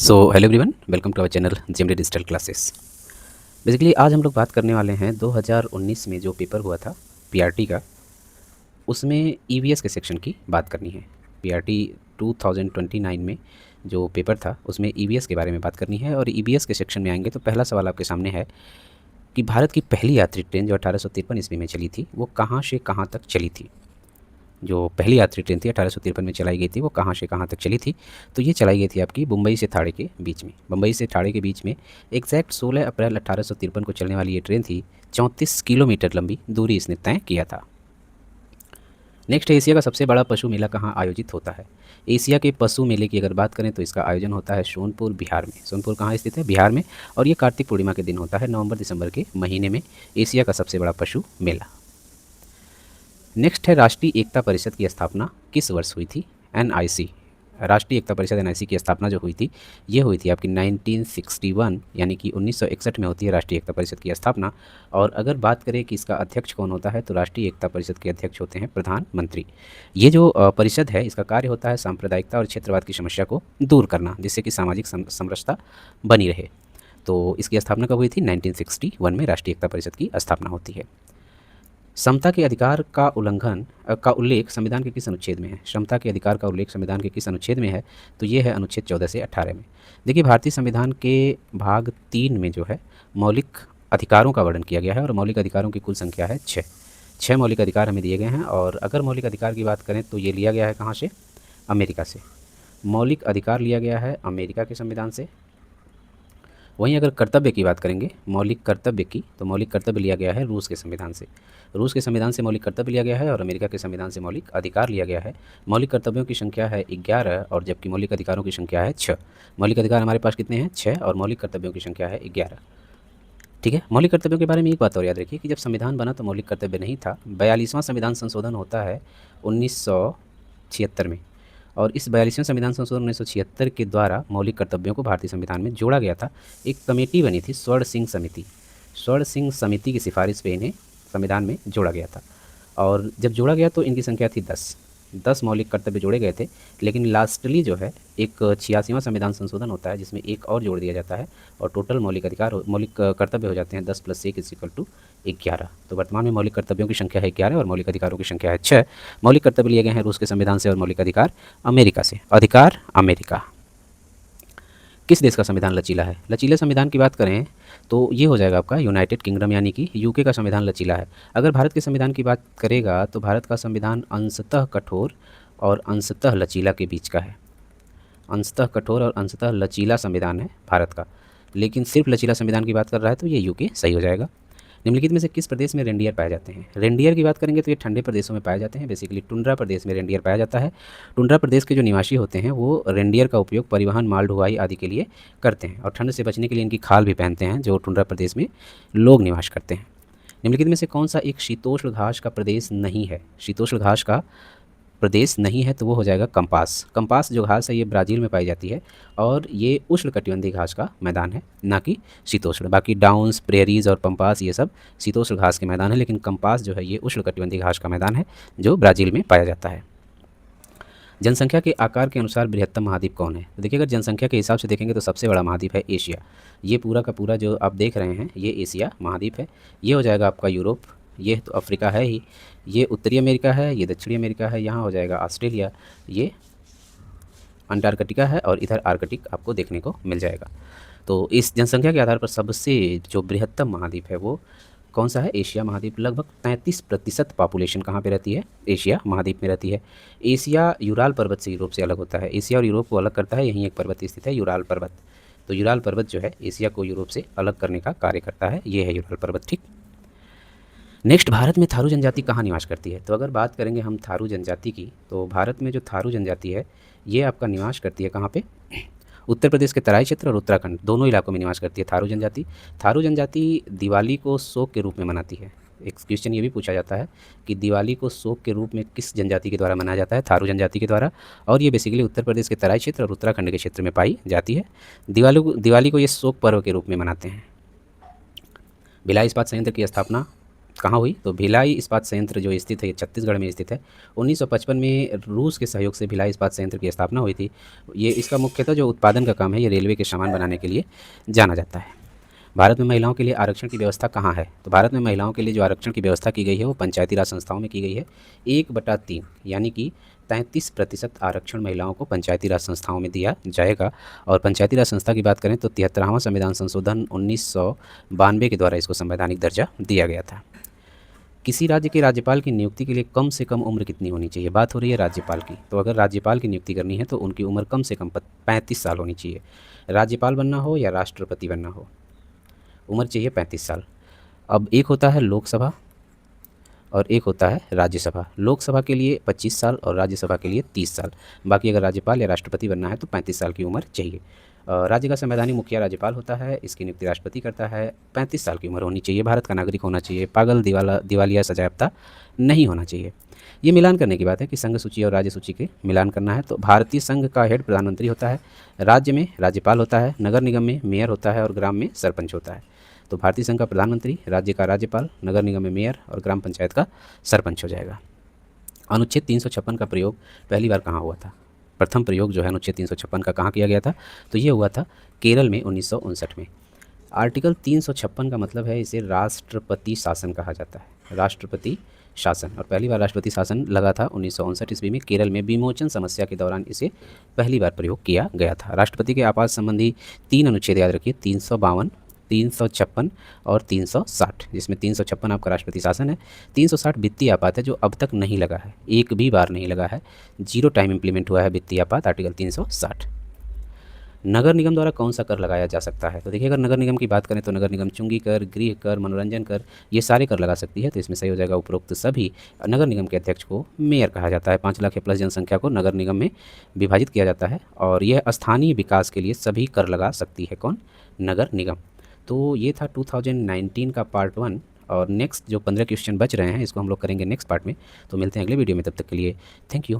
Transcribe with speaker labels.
Speaker 1: So hello everyone, welcome to our channel JMD digital classes. Basically आज हम लोग बात करने वाले हैं 2019 में जो पेपर हुआ था पीआरटी का, उसमें ईवीएस के सेक्शन की बात करनी है। पीआरटी 2029 में जो पेपर था उसमें ईवीएस के बारे में बात करनी है। और ईवीएस के सेक्शन में आएंगे तो पहला सवाल आपके सामने है कि भारत की पहली यात्री ट्रेन जो 1853 ईस्वी में चली थी वो कहाँ से कहाँ तक चली थी। जो पहली यात्री ट्रेन थी 1853 में चलाई गई थी वो कहाँ से कहाँ तक चली थी, तो ये चलाई गई थी आपकी मुंबई से ठाणे के बीच में। मुंबई से ठाणे के बीच में एग्जैक्ट 16 अप्रैल 1853 को चलने वाली ये ट्रेन थी। 34 किलोमीटर लंबी दूरी इसने तय किया था। नेक्स्ट, एशिया का सबसे बड़ा पशु मेला कहाँ आयोजित होता है। एशिया के पशु मेले की अगर बात करें तो इसका आयोजन होता है सोनपुर, बिहार में। सोनपुर कहाँ स्थित है? बिहार में। और ये कार्तिक पूर्णिमा के दिन होता है, नवंबर दिसंबर के महीने में। एशिया का सबसे बड़ा पशु मेला। नेक्स्ट है, राष्ट्रीय एकता परिषद की स्थापना किस वर्ष हुई थी? एनआईसी, राष्ट्रीय एकता परिषद एनआईसी की स्थापना जो हुई थी ये हुई थी आपकी 1961, यानी कि 1961 में होती है राष्ट्रीय एकता परिषद की स्थापना। और अगर बात करें कि इसका अध्यक्ष कौन होता है तो राष्ट्रीय एकता परिषद के अध्यक्ष होते हैं प्रधानमंत्री। ये जो परिषद है इसका कार्य होता है सांप्रदायिकता और क्षेत्रवाद की समस्या को दूर करना, जिससे कि सामाजिक समरसता बनी रहे। तो इसकी स्थापना कब हुई थी? 1961 में राष्ट्रीय एकता परिषद की स्थापना होती है। समता के अधिकार का का उल्लेख संविधान के किस अनुच्छेद में है? समता के अधिकार का उल्लेख संविधान के किस अनुच्छेद में है? तो ये है अनुच्छेद 14 से 18 में। देखिए, भारतीय संविधान के भाग 3 में जो है मौलिक अधिकारों का वर्णन किया गया है और मौलिक अधिकारों की कुल संख्या है 6 मौलिक अधिकार हमें दिए गए हैं। और अगर मौलिक अधिकार की बात करें तो ये लिया गया है कहाँ से? अमेरिका से। मौलिक अधिकार लिया गया है अमेरिका के संविधान से। वहीं अगर कर्तव्य की बात करेंगे, मौलिक कर्तव्य की, तो मौलिक कर्तव्य लिया गया है रूस के संविधान से। रूस के संविधान से मौलिक कर्तव्य लिया गया है और अमेरिका के संविधान से मौलिक अधिकार लिया गया है। मौलिक कर्तव्यों की संख्या है 11 और जबकि मौलिक अधिकारों की संख्या है 6। मौलिक अधिकार हमारे पास कितने हैं? 6 और मौलिक कर्तव्यों की संख्या है 11। ठीक है। मौलिक कर्तव्यों के बारे में एक बात और याद रखिए कि जब संविधान बना तो मौलिक कर्तव्य नहीं था। 42वां संविधान संशोधन होता है 1976 में। और इस 42वें संविधान संशोधन 1976 के द्वारा मौलिक कर्तव्यों को भारतीय संविधान में जोड़ा गया था। एक कमेटी बनी थी, स्वर्ण सिंह समिति। स्वर्ण सिंह समिति की सिफारिश पे इन्हें संविधान में जोड़ा गया था। और जब जोड़ा गया तो इनकी संख्या थी 10 मौलिक कर्तव्य जोड़े गए थे। लेकिन लास्टली जो है एक 86वां संविधान संशोधन होता है जिसमें एक और जोड़ दिया जाता है और टोटल मौलिक कर्तव्य हो जाते हैं 10 + 1 = 11। तो वर्तमान में मौलिक कर्तव्यों की संख्या है 11 और मौलिक अधिकारों की संख्या है 6। मौलिक कर्तव्य लिए गए हैं रूस के संविधान से और मौलिक अधिकार अमेरिका से। अधिकार अमेरिका। किस देश का संविधान लचीला है? लचीले संविधान की बात करें तो ये हो जाएगा आपका यूनाइटेड किंगडम, यानी कि यूके का संविधान लचीला है। अगर भारत के संविधान की बात करेगा तो भारत का संविधान अंशतः कठोर और अंशतः लचीला के बीच का है। अंशतः कठोर और अंशतः लचीला संविधान है भारत का। लेकिन सिर्फ लचीला संविधान की बात कर रहा है तो ये यूके सही हो जाएगा। निम्नलिखित में से किस प्रदेश में रेंडियर पाए जाते हैं? रेंडियर की बात करेंगे तो ये ठंडे प्रदेशों में पाए जाते हैं। बेसिकली टुंड्रा प्रदेश में रेंडियर पाया जाता है। टुंड्रा प्रदेश के जो निवासी होते हैं वो रेंडियर का उपयोग परिवहन, माल ढुलाई आदि के लिए करते हैं और ठंड से बचने के लिए इनकी खाल भी पहनते हैं जो टुंड्रा प्रदेश में लोग निवास करते हैं। निम्नलिखित में से कौन सा एक शीतोष्ण घास का प्रदेश नहीं है? शीतोष्ण घास का प्रदेश नहीं है तो वो हो जाएगा कंपास। कंपास जो घास है ये ब्राज़ील में पाई जाती है और ये उष्णकटिबंधीय घास का मैदान है, ना कि शीतोष्ण। बाकी डाउन्स, प्रेरीज और पंपास ये सब शीतोष्ण घास के मैदान है, लेकिन कंपास जो है ये उष्णकटिबंधीय घास का मैदान है जो ब्राज़ील में पाया जाता है। जनसंख्या के आकार के अनुसार बृहत्तम महाद्वीप कौन है? तो देखिए, अगर जनसंख्या के हिसाब से देखेंगे तो सबसे बड़ा महाद्वीप है एशिया। ये पूरा का पूरा जो आप देख रहे हैं ये एशिया महाद्वीप है। ये हो जाएगा आपका यूरोप, ये तो अफ्रीका है ही, ये उत्तरी अमेरिका है, ये दक्षिणी अमेरिका है, यहाँ हो जाएगा ऑस्ट्रेलिया, ये अंटार्कटिका है और इधर आर्कटिक आपको देखने को मिल जाएगा। तो इस जनसंख्या के आधार पर सबसे जो बृहत्तम महाद्वीप है वो कौन सा है? एशिया महाद्वीप। लगभग 33% पॉपुलेशन कहाँ पे रहती है? एशिया महाद्वीप में रहती है। एशिया यूराल पर्वत से यूरोप से अलग होता है। एशिया और यूरोप को अलग करता है, यहीं एक पर्वत स्थित है, यूराल पर्वत। तो यूराल पर्वत जो है एशिया को यूरोप से अलग करने का कार्य करता है, ये है यूराल पर्वत। ठीक। नेक्स्ट, भारत में थारू जनजाति कहाँ निवास करती है? तो अगर बात करेंगे हम थारू जनजाति की तो भारत में जो थारू जनजाति है ये आपका निवास करती है कहाँ पे? उत्तर प्रदेश के तराई क्षेत्र और उत्तराखंड दोनों इलाकों में निवास करती है थारू जनजाति। थारू जनजाति दिवाली को शोक के रूप में मनाती है। एक क्वेश्चन ये भी पूछा जाता है कि दिवाली को शोक के रूप में किस जनजाति के द्वारा मनाया जाता है? थारू जनजाति के द्वारा। और ये बेसिकली उत्तर प्रदेश के तराई क्षेत्र और उत्तराखंड के क्षेत्र में पाई जाती है। दिवाली को ये शोक पर्व के रूप में मनाते हैं। भिलाई इस्पात संयंत्र की स्थापना कहाँ हुई? तो भिलाई इस्पात संयंत्र जो स्थित है, ये छत्तीसगढ़ में स्थित है। 1955 में रूस के सहयोग से भिलाई इस्पात संयंत्र की स्थापना हुई थी। ये इसका मुख्यतः जो उत्पादन का काम है, ये रेलवे के सामान बनाने के लिए जाना जाता है। भारत में महिलाओं के लिए आरक्षण की व्यवस्था कहाँ है? तो भारत में महिलाओं के लिए जो आरक्षण की व्यवस्था की गई है वो पंचायती राज संस्थाओं में की गई है। 1/3 यानी कि 33% आरक्षण महिलाओं को पंचायती राज संस्थाओं में दिया जाएगा। और पंचायती राज संस्था की बात करें तो 73वां संविधान संशोधन 1992 के द्वारा इसको संवैधानिक दर्जा दिया गया था। किसी राज्य के राज्यपाल की नियुक्ति के लिए कम से कम उम्र कितनी होनी चाहिए? बात हो रही है राज्यपाल की। तो अगर राज्यपाल की नियुक्ति करनी है तो उनकी उम्र कम से कम 35 साल होनी चाहिए। राज्यपाल बनना हो या राष्ट्रपति बनना हो, उम्र चाहिए 35 साल। अब एक होता है लोकसभा और एक होता है राज्यसभा। लोकसभा के लिए 25 साल और राज्यसभा के लिए 30 साल। बाकी अगर राज्यपाल या राष्ट्रपति बनना है तो 35 साल की उम्र चाहिए। राज्य का संवैधानिक मुखिया राज्यपाल होता है, इसकी नियुक्ति राष्ट्रपति करता है। 35 साल की उम्र होनी चाहिए, भारत का नागरिक होना चाहिए, पागल दिवालिया सजायाफ्ता नहीं होना चाहिए। ये मिलान करने की बात है कि संघ सूची और राज्य सूची के मिलान करना है। तो भारतीय संघ का हेड प्रधानमंत्री होता है, राज्य में राज्यपाल होता है, नगर निगम में मेयर होता है और ग्राम में सरपंच होता है। तो भारतीय संघ का प्रधानमंत्री, राज्य का राज्यपाल, नगर निगम में मेयर और ग्राम पंचायत का सरपंच हो जाएगा। अनुच्छेद 356 का प्रयोग पहली बार कहाँ हुआ था? प्रथम प्रयोग जो है अनुच्छेद 356 का कहाँ किया गया था? तो ये हुआ था केरल में 1959 में। आर्टिकल 356 का मतलब है, इसे राष्ट्रपति शासन कहा जाता है, राष्ट्रपति शासन। और पहली बार राष्ट्रपति शासन लगा था 1959 ईस्वी में केरल में विमोचन समस्या के दौरान इसे पहली बार प्रयोग किया गया था। राष्ट्रपति के आवास संबंधी 3 अनुच्छेद याद रखिए, 352, 356 और 360, जिसमें 356 आपका राष्ट्रपति शासन है। 360 वित्तीय आपात है जो अब तक नहीं लगा है, एक भी बार नहीं लगा है, 0 टाइम इम्प्लीमेंट हुआ है वित्तीय आपात, आर्टिकल 360। नगर निगम द्वारा कौन सा कर लगाया जा सकता है? तो देखिए, अगर नगर निगम की बात करें तो नगर निगम चुंगी कर, गृह कर, मनोरंजन कर, ये सारे कर लगा सकती है। तो इसमें सही हो जाएगा उपरोक्त सभी। नगर निगम के अध्यक्ष को मेयर कहा जाता है। 5 लाख या प्लस जनसंख्या को नगर निगम में विभाजित किया जाता है और यह स्थानीय विकास के लिए सभी कर लगा सकती है। कौन? नगर निगम। तो ये था 2019 का पार्ट 1। और नेक्स्ट जो 15 क्वेश्चन बच रहे हैं इसको हम लोग करेंगे नेक्स्ट पार्ट में। तो मिलते हैं अगले वीडियो में, तब तक के लिए थैंक यू।